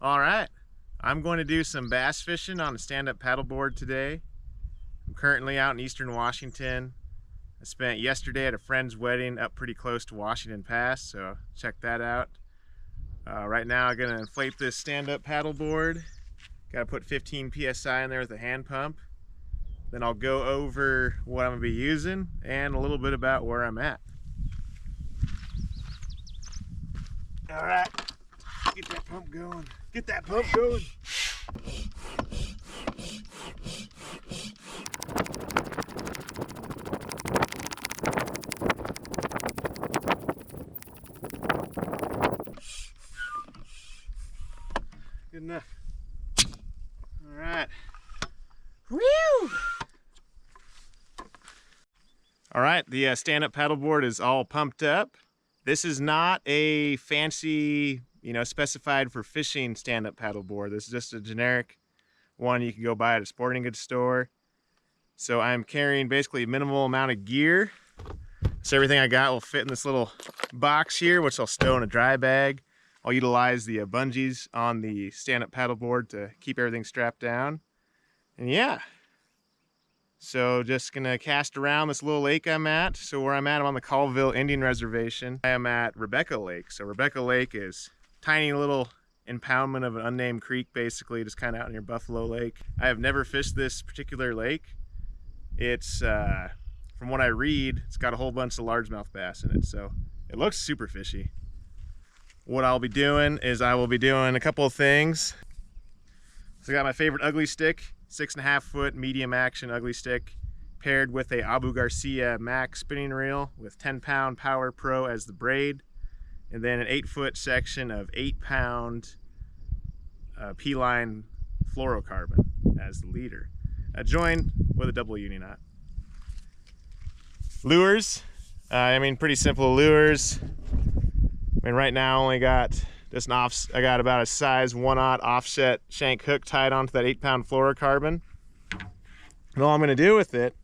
All right, I'm going to do some bass fishing on a stand-up paddleboard today. I'm currently out in eastern Washington. I spent yesterday at a friend's wedding up pretty close to Washington Pass, so check that out. Right now I'm gonna inflate this stand-up paddleboard. Gotta put 15 psi in there with a hand pump. Then I'll go over what I'm gonna be using and a little bit about where I'm at. All right, get that pump going. Get that pump going. Good enough. All right. Whew! All right, the stand-up paddleboard is all pumped up. This is not a fancy, specified for fishing stand-up paddleboard. This is just a generic one you can go buy at a sporting goods store. So I'm carrying basically a minimal amount of gear. So everything I got will fit in this little box here, which I'll stow in a dry bag. I'll utilize the bungees on the stand-up paddleboard to keep everything strapped down. And yeah, so just gonna cast around this little lake I'm at. So where I'm on the Colville Indian Reservation. I am at Rebecca Lake. So Rebecca Lake is tiny little impoundment of an unnamed creek, basically, just kind of out near Buffalo Lake. I have never fished this particular lake. It's, from what I read, it's got a whole bunch of largemouth bass in it, so it looks super fishy. What I'll be doing is I will be doing a couple of things. So I got my favorite ugly stick, 6.5 foot medium action ugly stick, paired with a Abu Garcia Max spinning reel with 10-pound Power Pro as the braid, and then an 8-foot section of 8-pound P-line fluorocarbon as the leader, joined with a double uni knot. Lures, pretty simple lures. Right now I only got just I got about a size 1/0 offset shank hook tied onto that 8-pound fluorocarbon. And all I'm gonna do with it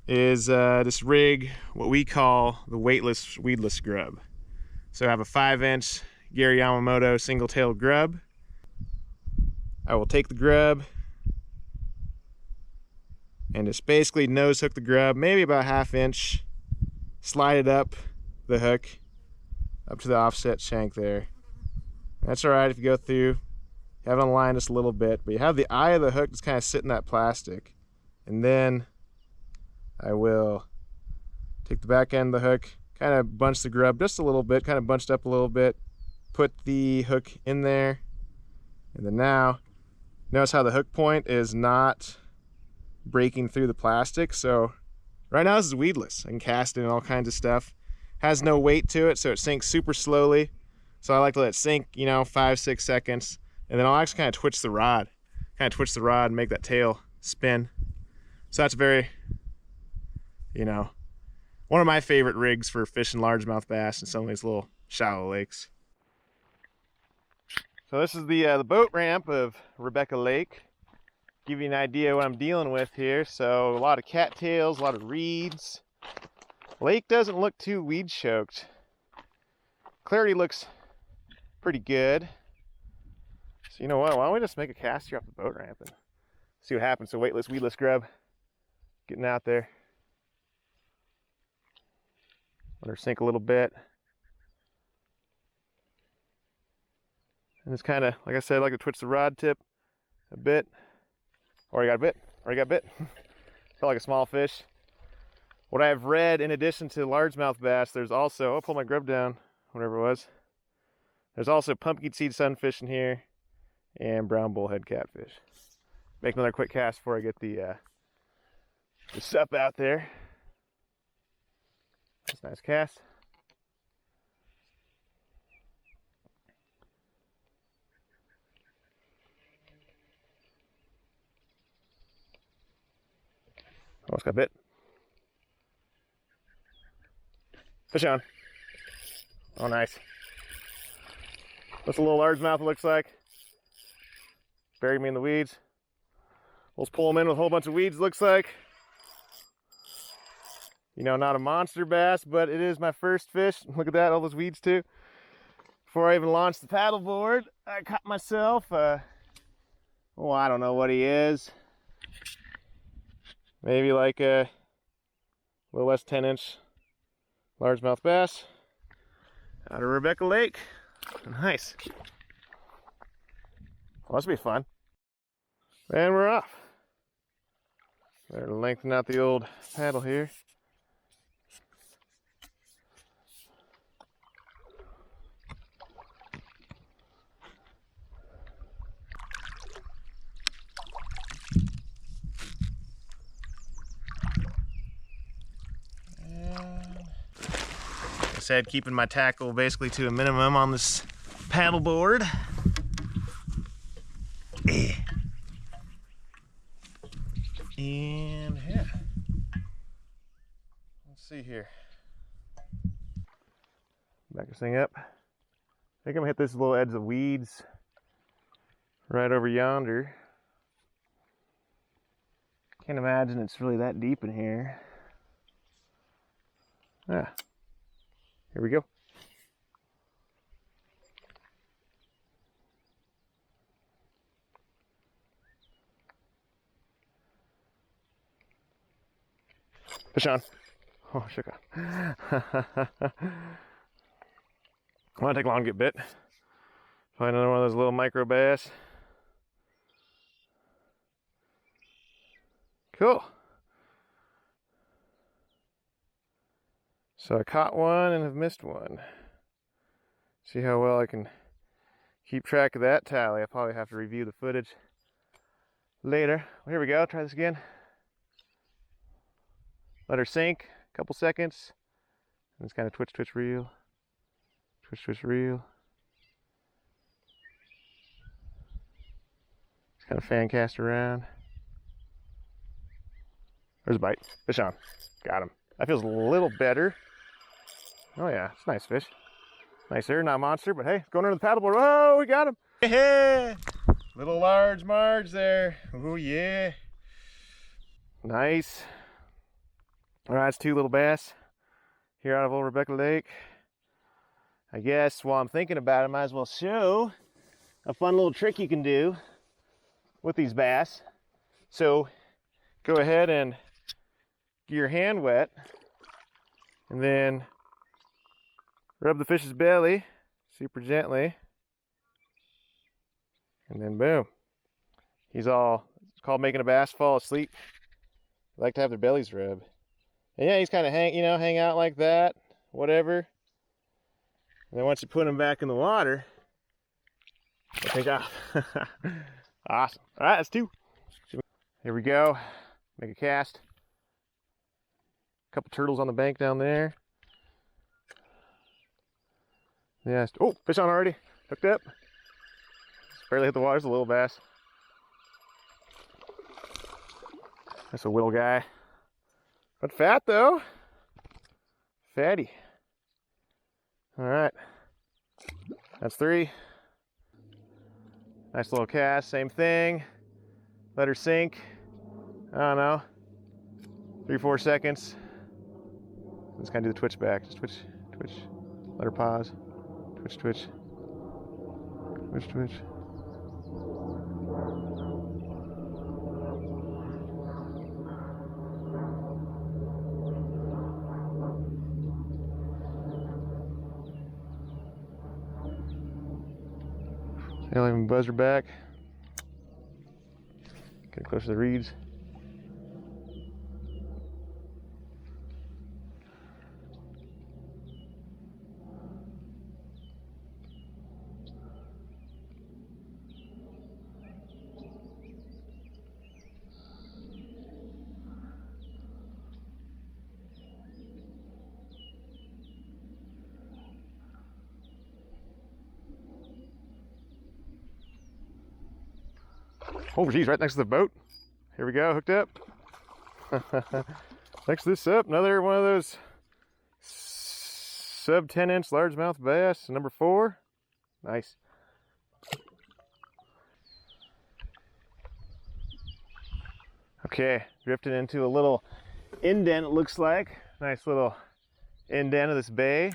is just rig what we call the weightless weedless grub. So I have a 5-inch Gary Yamamoto single tail grub. I will take the grub and just basically nose hook the grub, maybe about 1/2 inch, slide it up the hook up to the offset shank there. That's all right if you go through, have it on the line just a little bit, but you have the eye of the hook just kind of sit in that plastic. And then I will take the back end of the hook, kind of bunch the grub just a little bit, kind of bunched up a little bit, put the hook in there, and then now, notice how the hook point is not breaking through the plastic. So right now this is weedless. I can cast it in all kinds of stuff. Has no weight to it, so it sinks super slowly. So I like to let it sink, 5-6 seconds, and then I'll actually kind of twitch the rod and make that tail spin. So that's very, one of my favorite rigs for fishing largemouth bass in some of these little shallow lakes. So this is the boat ramp of Rebecca Lake. Give you an idea what I'm dealing with here. So a lot of cattails, a lot of reeds. Lake doesn't look too weed choked. Clarity looks pretty good. So you know what, why don't we just make a cast here off the boat ramp and see what happens. So weightless weedless grub getting out there. Let her sink a little bit. And it's kind of, like I said, I like to twitch the rod tip a bit. Already got a bit, felt like a small fish. What I've read, in addition to largemouth bass, there's also, I'll pull my grub down, whatever it was. There's also pumpkin seed sunfish in here and brown bullhead catfish. Make another quick cast before I get the sup out there. That's a nice cast. Almost got bit. Fish on. Oh, nice. That's a little largemouth, it looks like. Buried me in the weeds. Let's pull them in with a whole bunch of weeds, looks like. Not a monster bass, but it is my first fish. Look at that, all those weeds too. Before I even launched the paddleboard, I caught myself, oh, I don't know what he is. Maybe like a little less 10-inch largemouth bass out of Rebecca Lake. Nice. Well, this will be fun. And we're off. Better lengthen out the old paddle here. Like I said, keeping my tackle basically to a minimum on this paddleboard. And yeah, let's see here. Back this thing up. I think I'm gonna hit this little edge of weeds right over yonder. Can't imagine it's really that deep in here. Ah, here we go. Fish on. Oh, shook off. Won't take long to get bit. Find another one of those little micro bass. Cool. So I caught one and have missed one. See how well I can keep track of that tally. I'll probably have to review the footage later. Well, here we go. Try this again. Let her sink a couple seconds. And it's kind of twitch, twitch, reel. Twitch, twitch, reel. Just kind of fan cast around. There's a bite. Fish on. Got him. That feels a little better. Oh yeah, it's a nice fish. Nice there, not a monster, but hey, it's going under the paddleboard. Oh, we got him. Hey, little large marge there. Oh yeah. Nice. All right, it's two little bass here out of old Rebecca Lake. I guess while I'm thinking about it, I might as well show a fun little trick you can do with these bass. So go ahead and get your hand wet and then rub the fish's belly super gently. And then boom. It's called making a bass fall asleep. They like to have their bellies rubbed. And yeah, he's kind of hang out like that, whatever. And then once you put him back in the water, they take off. Awesome. All right, that's two. Here we go. Make a cast. A couple turtles on the bank down there. Yeah. Oh, fish on already. Hooked up. Just barely hit the water. It's a little bass. That's a little guy. But fat though. Fatty. All right. That's three. Nice little cast. Same thing. Let her sink. I don't know. 3-4 seconds. Just kind of do the twitch back. Just twitch, twitch. Let her pause. Twitch, twitch. Twitch, twitch. I'll even buzz her back. Get close to the reeds. Oh geez, right next to the boat. Here we go, hooked up. Next this up, another one of those sub 10-inch largemouth bass, number 4. Nice. Okay, drifting into a little indent, it looks like. Nice little indent of this bay.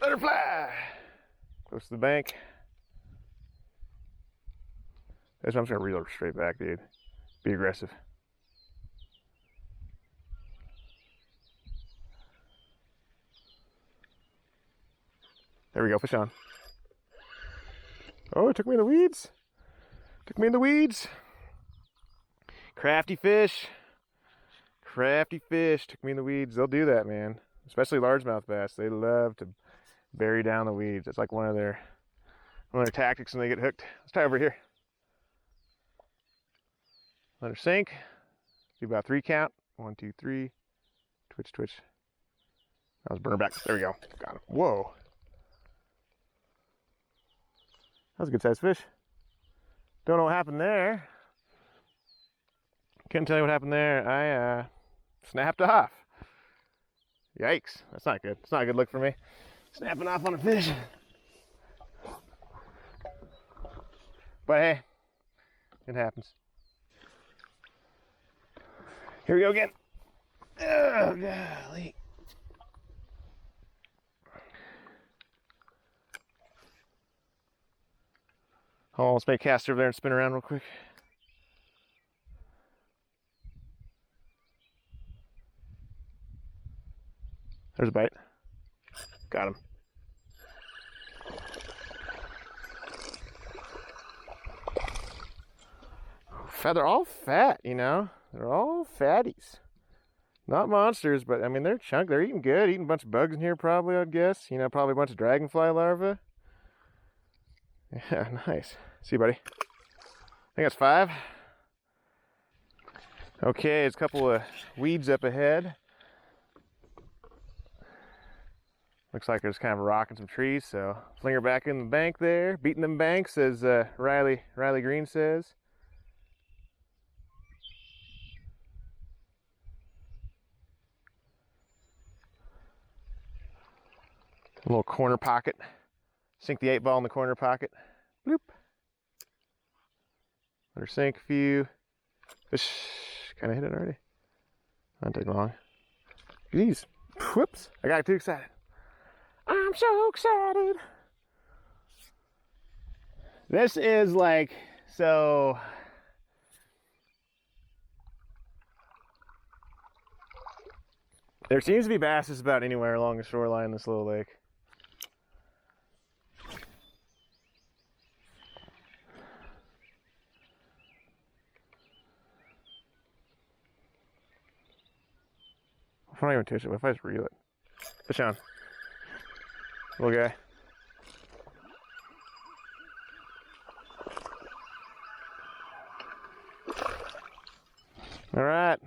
Let her fly. Close to the bank. I'm just gonna reel her straight back, dude. Be aggressive. There we go, fish on. Oh, it took me in the weeds. Took me in the weeds. Crafty fish. Crafty fish. Took me in the weeds. They'll do that, man. Especially largemouth bass. They love to bury down the weeds. It's like one of their tactics when they get hooked. Let's try over here. Let her sink. Do about 3 count. 1, 2, 3. Twitch, twitch. I was burning back. There we go. Got him. Whoa. That was a good sized fish. Don't know what happened there. Couldn't tell you what happened there. I snapped off. Yikes. That's not good. It's not a good look for me. Snapping off on a fish. But hey, it happens. Here we go again. Oh, golly. Oh, let's make a cast over there and spin around real quick. There's a bite. Got him. They're all fat, you know. They're all fatties. Not monsters, but I mean, they're chunk. They're eating good. Eating a bunch of bugs in here, probably, I'd guess. You know, probably a bunch of dragonfly larvae. Yeah, nice. See you, buddy. I think that's 5. Okay, it's a couple of weeds up ahead. Looks like there's kind of a rock and some trees, so fling her back in the bank there. Beating them banks, as Riley Green says. A little corner pocket. Sink the 8-ball in the corner pocket. Bloop. Let her sink a few. Fish kind of hit it already. Not take long. Jeez. Whoops. I got too excited. I'm so excited. This is like, so. There seems to be bass just about anywhere along the shoreline in this little lake. If I don't even touch it, what if I just reel it? Fish on. Little guy. All right.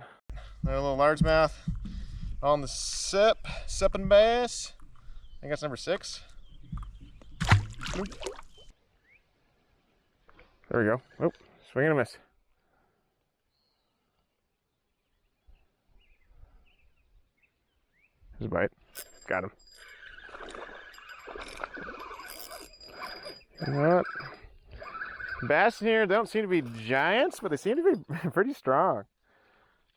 Another little largemouth on the sipping bass. I think that's number 6. There we go. Oh, swing and a miss. There's a bite. Got him. You know what? Bass in here don't seem to be giants, but they seem to be pretty strong.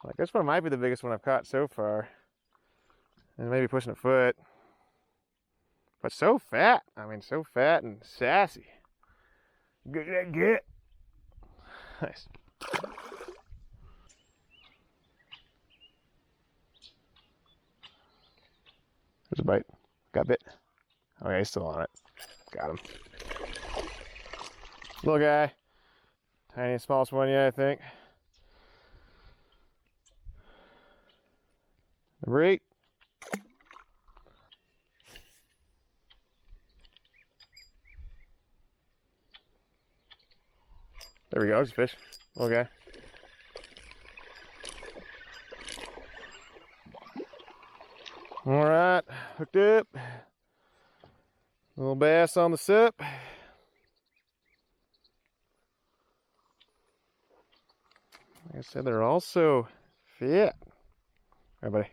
Like, this one might be the biggest one I've caught so far. And maybe pushing a foot. But so fat. I mean, so fat and sassy. Good. Nice. There's a bite. Got bit. Okay, he's still on it. Got him. Little guy. Tiniest, smallest one yet, I think. Number 8. There we go, there's a fish. Little guy. All right, hooked up. Little bass on the sup. Like I said, they're also fit. Hey, buddy.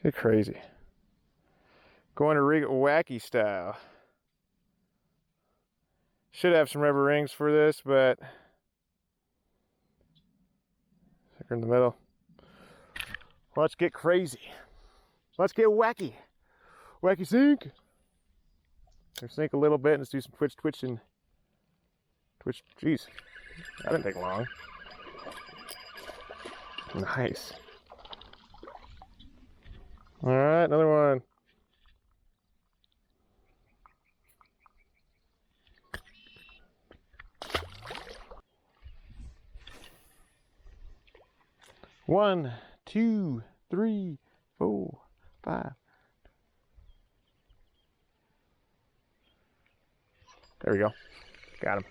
You're crazy. Going to rig it wacky style. Should have some rubber rings for this, but sticker in the middle. Let's get crazy. Let's get wacky. Wacky sink. Or sink a little bit and let's do some twitching. Twitch, jeez, that didn't take long. Nice. All right, another one. One, two, 3, 4, 5. There we go. Got him.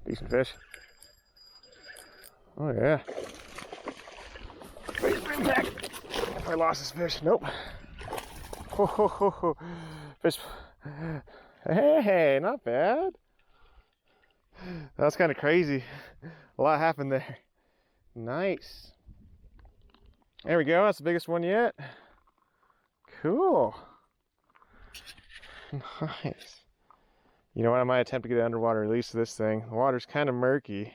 Decent fish. Oh yeah. Wait, bring back. I lost this fish. Nope. Ho, ho, ho, ho. Fish. Hey, not bad. That's kind of crazy. A lot happened there. Nice. There we go. That's the biggest one yet. Cool. Nice. You know what? I might attempt to get an underwater release of this thing. The water's kind of murky.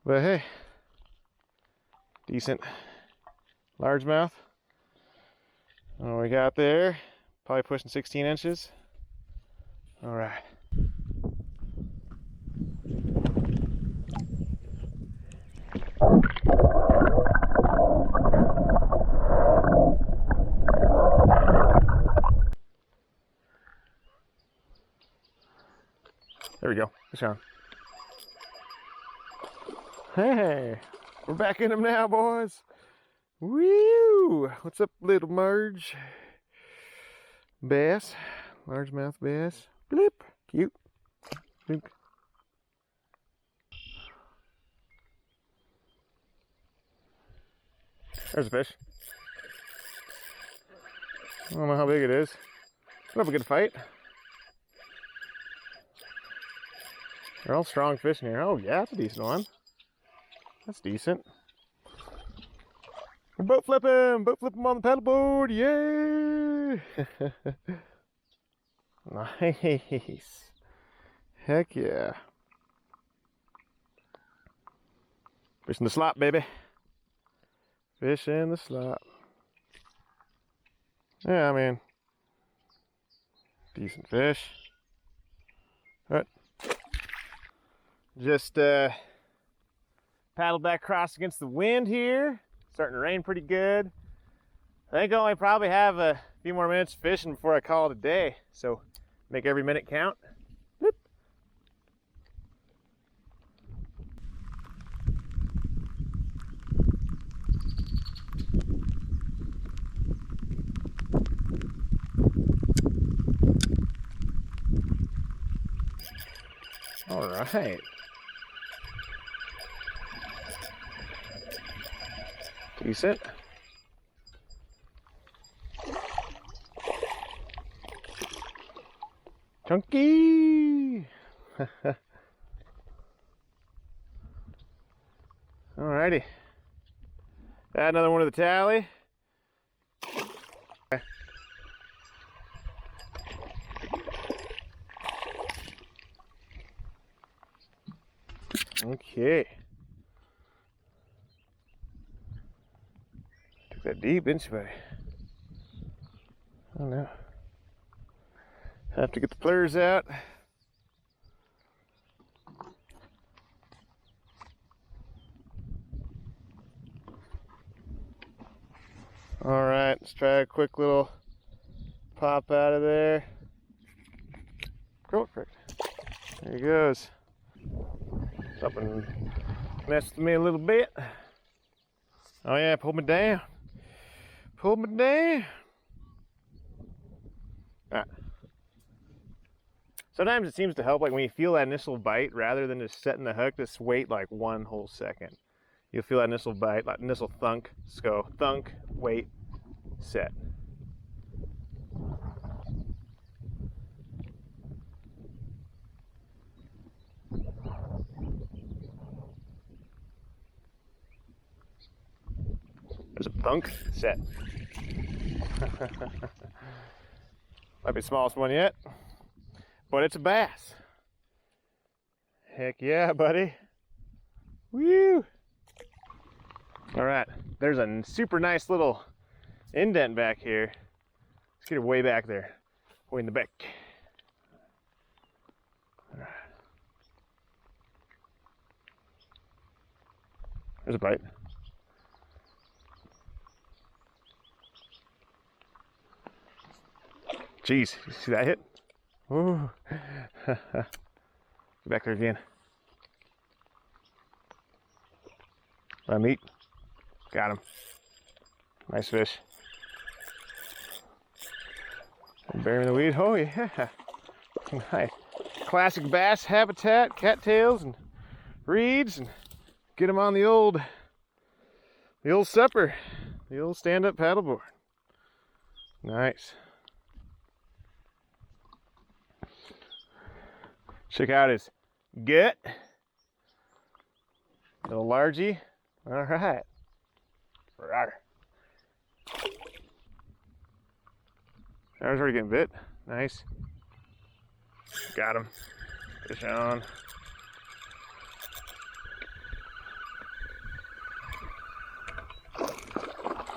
But hey, decent largemouth. What we got there? Probably pushing 16 inches. All right. There we go. Fish on. Hey, we're back in them now, boys. Woo! What's up, little Marge? Bass, largemouth bass. Blip, cute. Blip. There's a fish. I don't know how big it is. Put up a good fight. They're all strong fish in here. Oh yeah, that's a decent one. That's decent. Boat flip him! Boat flip him on the paddleboard! Yay! Nice. Heck yeah. Fish in the slop, baby. Fish in the slop. Yeah, I mean, decent fish. All right. Just paddled back across against the wind here. Starting to rain pretty good. I think I only probably have a few more minutes fishing before I call it a day. So make every minute count. Bloop. All right. Decent. Chunky. Alrighty. Add another one to the tally. Okay. Took that deep, didn't you, buddy? Oh no. Have to get the pliers out. All right, let's try a quick little pop out of there. Go for it. There he goes. Something messed with me a little bit. Oh yeah, pulled me down. Pulled me down. All right. Sometimes it seems to help, like when you feel that initial bite, rather than just setting the hook, just wait like 1 whole second. You'll feel that initial bite, like initial thunk, just go thunk, wait, set. There's a thunk, set. Might be the smallest one yet, but it's a bass. Heck yeah, buddy. Woo! All right, there's a super nice little indent back here. Let's get her way back there, way in the back. All right. There's a bite. Jeez, you see that hit? Ooh. Get back there again. Let meat. Got him. Nice fish. Burying the weed. Oh yeah. Nice. Classic bass habitat, cattails and reeds, and get them on the old supper, the old stand-up paddleboard. Nice. Check out his gut. Little largy. All right. Rawr. I was already getting bit. Nice. Got him. Fish on.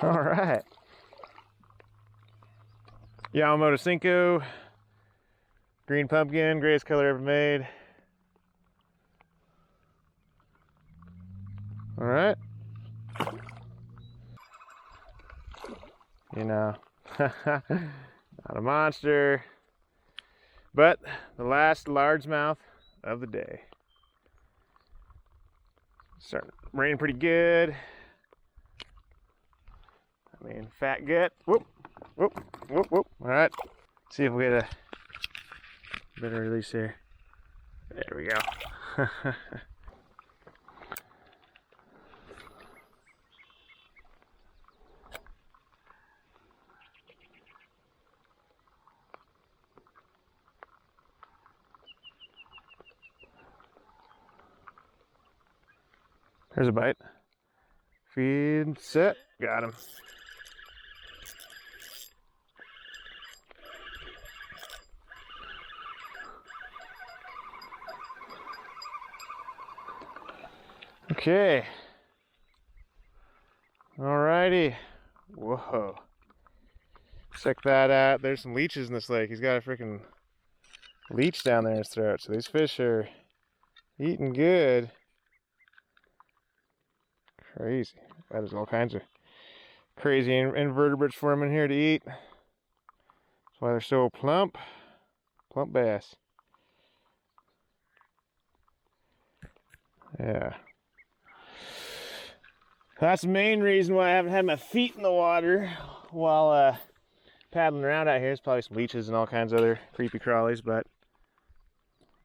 All right. Yamamoto Cinco. Green pumpkin, greatest color ever made. All right. You know, not a monster, but the last largemouth of the day. Starting to rain pretty good. I mean, fat gut. Whoop, whoop, whoop, whoop. All right. See if we get a better release here. There we go. There's a bite. Feed, set, got him. Okay. Alrighty. Whoa. Check that out. There's some leeches in this lake. He's got a freaking leech down there in his throat. So these fish are eating good. Crazy. There's all kinds of crazy invertebrates for them in here to eat. That's why they're so plump. Plump bass. Yeah. That's the main reason why I haven't had my feet in the water while paddling around out here. There's probably some leeches and all kinds of other creepy crawlies, but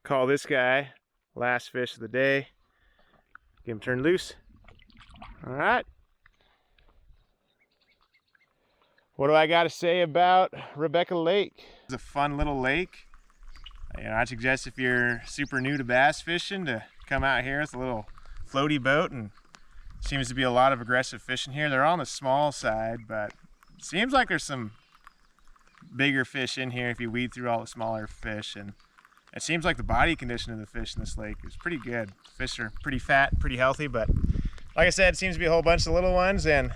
call this guy last fish of the day. Get him turned loose. All right. What do I got to say about Rebecca Lake? It's a fun little lake. You know, I suggest if you're super new to bass fishing to come out here with a little floaty boat, and seems to be a lot of aggressive fishing here. They're on the small side, but it seems like there's some bigger fish in here if you weed through all the smaller fish, and it seems like the body condition of the fish in this lake is pretty good. Fish are pretty fat, pretty healthy, but like I said, it seems to be a whole bunch of little ones, and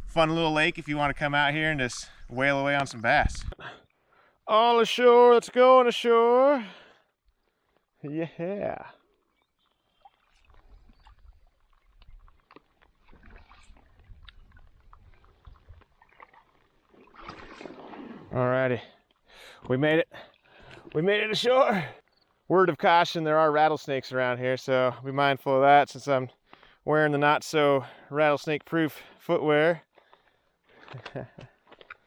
fun little lake if you want to come out here and just whale away on some bass. All ashore, let's go on ashore. Yeah. Alrighty, we made it. We made it ashore. Word of caution, there are rattlesnakes around here, so be mindful of that since I'm wearing the not so rattlesnake proof footwear.